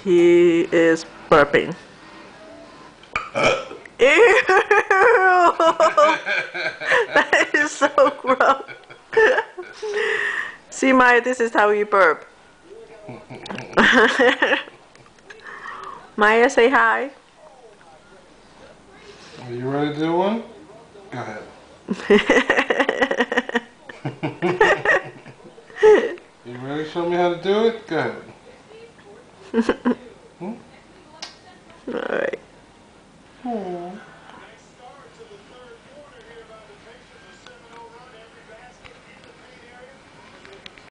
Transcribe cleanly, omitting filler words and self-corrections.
He is burping. Ew! That is so gross. See, Maya, this is how you burp. Maya, say hi. Are you ready to do one? Go ahead. You ready to show me how to do it? Go ahead. All right. Aww.